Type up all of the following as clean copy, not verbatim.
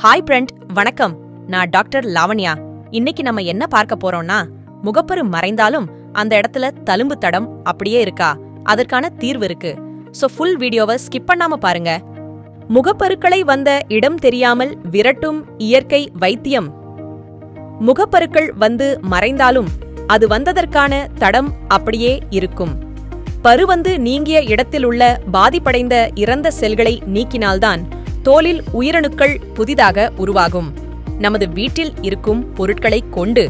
Hi friend, வணக்கம். நான் doctor Lavanya. இன்னைக்கு நம்ம என்ன பார்க்க போறோம்னா, முகப்பரு மறைந்தாலும் அந்த இடத்துல தழும்பு தடம் அப்படியே இருக்கா, அதற்கான தீர்வு இருக்கு. சோ ஃபுல் வீடியோவை ஸ்கிப் பண்ணாம பாருங்க. முகப்பருக்களை வந்த இடம் தெரியாமல் விரட்டும் இயற்கை வைத்தியம். முகப்பருக்கள் வந்து மறைந்தாலும் அது வந்ததற்கான தடம் அப்படியே இருக்கும். பரு வந்து நீங்கிய இடத்திலுள்ள பாதிப்படைந்த இறந்த செல்களை நீக்கினால்தான் தோலில் உயிரணுக்கள் புதிதாக உருவாகும். நமது வீட்டில் இருக்கும் பொருட்களை கொண்டு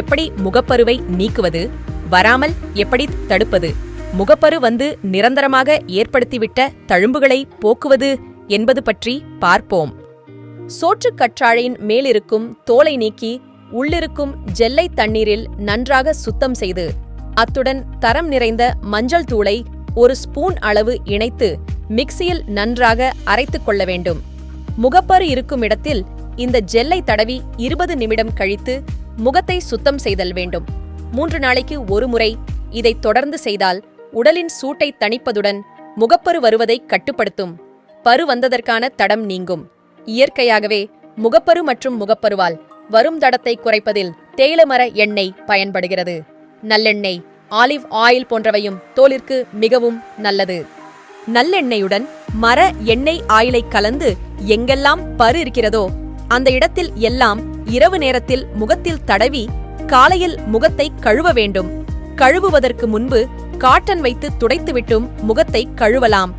எப்படி முகப்பருவை நீக்குவது, வராமல் எப்படி தடுப்பது, முகப்பரு வந்து நிரந்தரமாக ஏற்படுத்திவிட்ட தழும்புகளை போக்குவது என்பது பற்றி பார்ப்போம். சோற்றுக் கற்றாழையின் மேலிருக்கும் தோலை நீக்கி உள்ளிருக்கும் ஜெல்லை தண்ணீரில் நன்றாக சுத்தம் செய்து, அத்துடன் தரம் நிறைந்த மஞ்சள் தூளை ஒரு ஸ்பூன் அளவு இணைத்து மிக்சியில் நன்றாக அரைத்துக் கொள்ள வேண்டும். முகப்பரு இருக்கும் இடத்தில் இந்த ஜெல்லை தடவி 20 நிமிடம் கழித்து முகத்தை சுத்தம் செய்தல் வேண்டும். 3 நாளைக்கு ஒரு முறை இதை தொடர்ந்து செய்தால் உடலின் சூட்டை தணிப்பதுடன் முகப்பரு வருவதை கட்டுப்படுத்தும். பரு வந்ததற்கான தடம் நீங்கும். இயற்கையாகவே முகப்பரு மற்றும் முகப்பருவால் வரும் தடத்தை குறைப்பதில் தேயிலமர எண்ணெய் பயன்படுகிறது. நல்லெண்ணெய், ஆலிவ் ஆயில் போன்றவையும் தோலிற்கு மிகவும் நல்லது. நல்லெண்ணெயுடன் மர எண்ணெய் ஆயிலை கலந்து எங்கெல்லாம் பரு இருக்கிறதோ அந்த இடத்தில் எல்லாம் இரவு நேரத்தில் முகத்தில் தடவி காலையில் முகத்தை கழுவ வேண்டும். கழுவுவதற்கு முன்பு காட்டன் வைத்து துடைத்துவிட்டும் முகத்தை கழுவலாம்.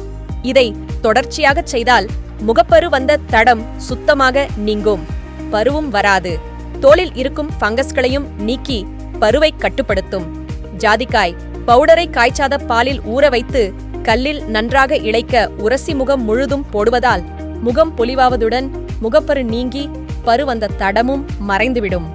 இதை தொடர்ச்சியாகச் செய்தால் முகப்பரு வந்த தடம் சுத்தமாக நீங்கும். பருவும் வராது. தோலில் இருக்கும் ஃபங்கஸ்களையும் நீக்கி பருவை கட்டுப்படுத்தும். ஜாதிக்காய் பவுடரை காய்ச்சாத பாலில் ஊற வைத்து கல்லில் நன்றாக இளைக்க உரசி முகம் முழுதும் போடுவதால் முகம் பொலிவாவதுடன் முகப்பரு நீங்கி பரு வந்த தடமும் மறைந்துவிடும்.